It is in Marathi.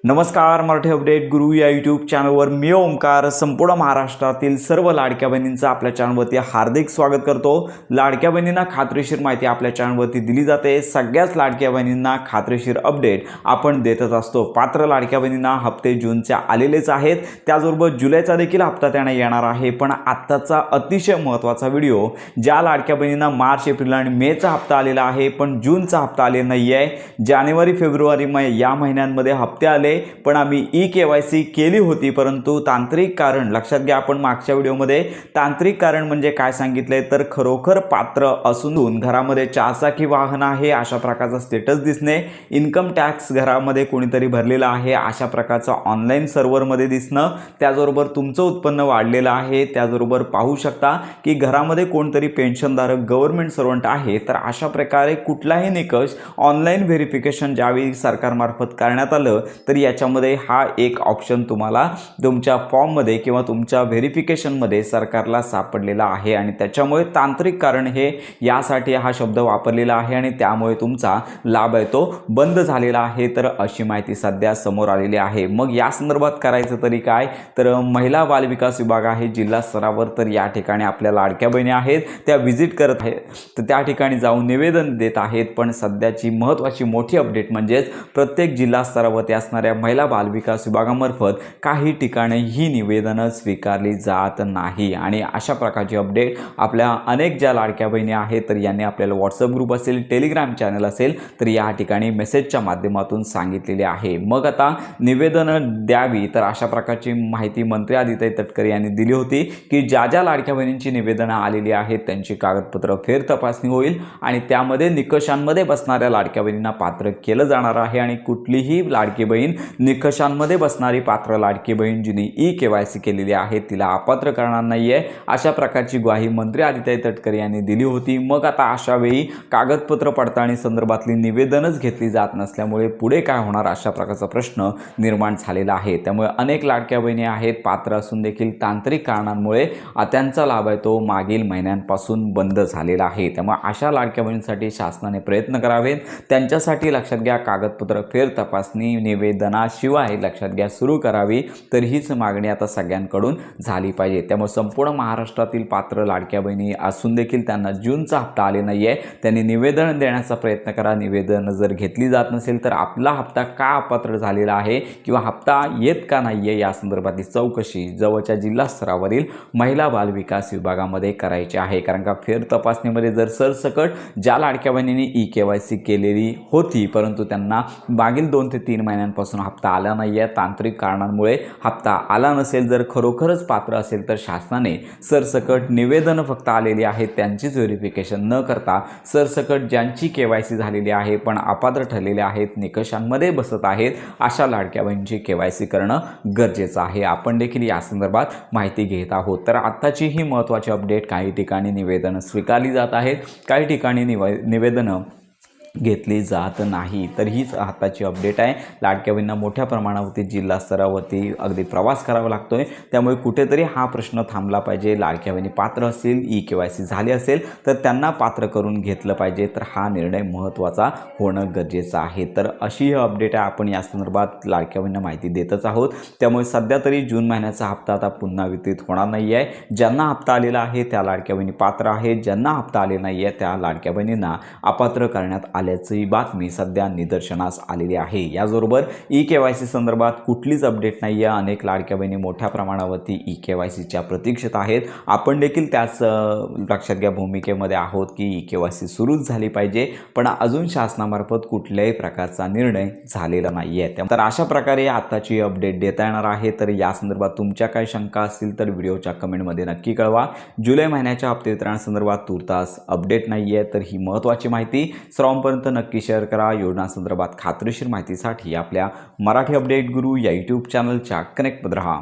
नमस्कार, मराठी अपडेट गुरु या यूट्यूब चॅनलवर मी ओमकार संपूर्ण महाराष्ट्रातील सर्व लाडक्या बहिणींचं आपल्या चॅनलवरती हार्दिक स्वागत करतो। लाडक्या बहिणींना खात्रीशीर माहिती आपल्या चॅनलवरती दिली जाते। सगळ्याच लाडक्या बहिणींना खात्रीशीर अपडेट आपण देतच असतो। पात्र लाडक्या बहिणींना हप्ते जूनचे आलेलेच आहेत, त्याचबरोबर जुलैचा देखील हप्ता त्यांना येणार आहे। पण आत्ताचा अतिशय महत्त्वाचा व्हिडिओ, ज्या लाडक्या बहिणींना मार्च एप्रिल आणि मेचा हप्ता आलेला आहे पण जूनचा हप्ता आलेला नाही आहे, जानेवारी फेब्रुवारी मे या महिन्यांमध्ये हप्ते आले पण आम्ही ई-केवायसी केली होती, परंतु तांत्रिक कारण लक्षात घ्या। आपण मागच्या व्हिडिओमध्ये तांत्रिक कारण म्हणजे काय सांगितले तर खरोखर पात्र असून घरामध्ये चारचाकी वाहन आहे अशा प्रकारचा स्टेटस दिसणे, इन्कम टॅक्स घरामध्ये कोणीतरी भरलेला आहे अशा प्रकारचा ऑनलाईन सर्व्हरमध्ये दिसणं, त्याचबरोबर तुमचं उत्पन्न वाढलेलं आहे, त्याचबरोबर पाहू शकता की घरामध्ये कोणतरी पेन्शनधारक गव्हर्नमेंट सर्वंट आहे। तर अशा प्रकारे कुठलाही निकष ऑनलाईन व्हेरिफिकेशन ज्यावेळी सरकारमार्फत करण्यात आलं तर याच्यामध्ये हा एक ऑप्शन तुम्हाला तुमच्या फॉर्ममध्ये किंवा तुमच्या व्हेरिफिकेशनमध्ये सरकारला सापडलेला आहे आणि त्याच्यामुळे तांत्रिक कारण हे यासाठी हा शब्द वापरलेला आहे आणि त्यामुळे तुमचा लाभ आहे तो बंद झालेला आहे। तर अशी माहिती सध्या समोर आलेली आहे। मग या संदर्भात करायचं तरी काय, तर महिला बाल विकास विभाग आहे जिल्हा स्तरावर, तर या ठिकाणी आपल्या लाडक्या बहिणी आहेत त्या व्हिजिट करत आहेत, तर त्या ठिकाणी जाऊन निवेदन देत आहेत। पण सध्याची महत्त्वाची मोठी अपडेट म्हणजेच प्रत्येक जिल्हा स्तरावरती असणाऱ्या महिला बाल विकास विभागामार्फत काही ठिकाणी ही निवेदनं स्वीकारली जात नाही आणि अशा प्रकारची अपडेट आपल्या अनेक ज्या लाडक्या बहिणी आहेत तर यांनी आपल्याला व्हॉट्सअप ग्रुप असेल, टेलिग्राम चॅनल असेल तर या ठिकाणी मेसेजच्या माध्यमातून सांगितलेले आहे। मग आता निवेदनं द्यावी, तर अशा प्रकारची माहिती मंत्री आदित्य तटकरे यांनी दिली होती की ज्या ज्या लाडक्या बहिणींची निवेदनं आलेली आहेत त्यांची कागदपत्र फेर तपासणी होईल आणि त्यामध्ये निकषांमध्ये बसणाऱ्या लाडक्या बहिणींना पात्र केलं जाणार आहे आणि कुठलीही लाडकी बहीण निकषांमध्ये बसणारी पात्र लाडकी बहीण जिने ई-केवायसी केलेली आहे तिला अपात्र करणार नाहीये अशा प्रकारची ग्वाही मंत्री आदित्य तटकरे यांनी दिली होती। मग आता अशा वेळी कागदपत्र पडताळणी संदर्भातली निवेदनच घेतली जात नसल्यामुळे पुढे काय होणार अशा प्रकारचा प्रश्न निर्माण झालेला आहे। त्यामुळे अनेक लाडक्या बहिणी आहेत पात्र असून देखील तांत्रिक कारणांमुळे त्यांचा लाभ आहे तो मागील महिन्यांपासून बंद झालेला आहे। त्यामुळे अशा लाडक्या बहिणींसाठी शासनाने प्रयत्न करावेत, त्यांच्यासाठी लक्षात घ्या कागदपत्र फेर तपासणी निवेदनाशिवाय लक्षात घ्या सुरू करावी, तर हीच मागणी आता सगळ्यांकडून झाली पाहिजे। त्यामुळे संपूर्ण महाराष्ट्रातील पात्र लाडक्या बहिणी असून देखील त्यांना जूनचा हप्ता आले नाही आहे, त्यांनी निवेदन देण्याचा प्रयत्न करा। निवेदन जर घेतली जात नसेल तर आपला हप्ता का अपात्र झालेला आहे किंवा हप्ता येत का नाही आहे या संदर्भातली चौकशी जवळच्या जिल्हा स्तरावरील महिला बाल विकास विभागामध्ये करायची आहे। कारण का फेर तपासणीमध्ये जर सरसकट ज्या लाडक्या बहिणींनी ई-केवायसी केलेली होती परंतु त्यांना मागील 2 ते 3 महिन्यांपासून हप्ता आला नाही आहे, तांत्रिक कारणांमुळे हप्ता आला नसेल, जर खरोखरच पात्र असेल तर शासनाने सरसकट निवेदनं फक्त आलेली आहेत त्यांचीच व्हेरिफिकेशन न करता सरसकट ज्यांची केवायसी झालेली आहे पण अपात्र ठरलेले आहेत, निकषांमध्ये बसत आहेत अशा लाडक्या बहिणींची केवायसी करणं गरजेचं आहे। आपण देखील या संदर्भात माहिती घेत आहोत। तर आत्ताची ही महत्त्वाची अपडेट, काही ठिकाणी निवेदनं स्वीकारली जात आहेत, काही ठिकाणी निवेदनं घेतली जात नाही, तर हीच आताची अपडेट आहे। लाडक्या बहिणींना मोठ्या प्रमाणावरती जिल्हा स्तरावरती अगदी प्रवास करावा लागतोय, त्यामुळे कुठेतरी हा प्रश्न थांबला पाहिजे। लाडक्या बहिणी पात्र असतील, ई-केवायसी झाली असेल तर त्यांना पात्र करून घेतलं पाहिजे, तर हा निर्णय महत्त्वाचा होणं गरजेचं आहे। तर अशी ही अपडेट आहे, आपण या संदर्भात लाडक्या बहिणींना माहिती देतच आहोत। त्यामुळे सध्या तरी जून महिन्याचा हप्ता आता पुन्हा वितरित होणार नाही आहे। ज्यांना हप्ता आलेला आहे त्या लाडक्या बहिणी पात्र आहेत, ज्यांना हप्ता आले नाही आहे त्या लाडक्या बहिणींना अपात्र करण्यात आल्याची बातमी सध्या निदर्शनास आलेली आहे। याचबरोबर ई-केवायसी संदर्भात कुठलीच अपडेट नाही आहे। अनेक लाडक्या बहिणी मोठ्या प्रमाणावरती ई-केवायसीच्या प्रतीक्षेत आहेत, आपण देखील त्याच लक्षात घ्या भूमिकेमध्ये आहोत की ई-केवायसी सुरूच झाली पाहिजे, पण अजून शासनामार्फत कुठल्याही प्रकारचा निर्णय झालेला नाही आहे। तर अशा प्रकारे आताची अपडेट देता येणार आहे। तर या संदर्भात तुमच्या काही शंका असतील तर व्हिडिओच्या कमेंटमध्ये नक्की कळवा। जुलै महिन्याच्या हप्ते वितरणासंदर्भात तुर्तास अपडेट नाही आहे, तर ही महत्त्वाची माहिती सर्वांपर्यंत नक्की शेअर करा। योजनांसंदर्भात खात्रीशीर माहितीसाठी आपल्या मराठी अपडेट गुरु या यूट्यूब चॅनलच्या कनेक्टमध्ये राहा।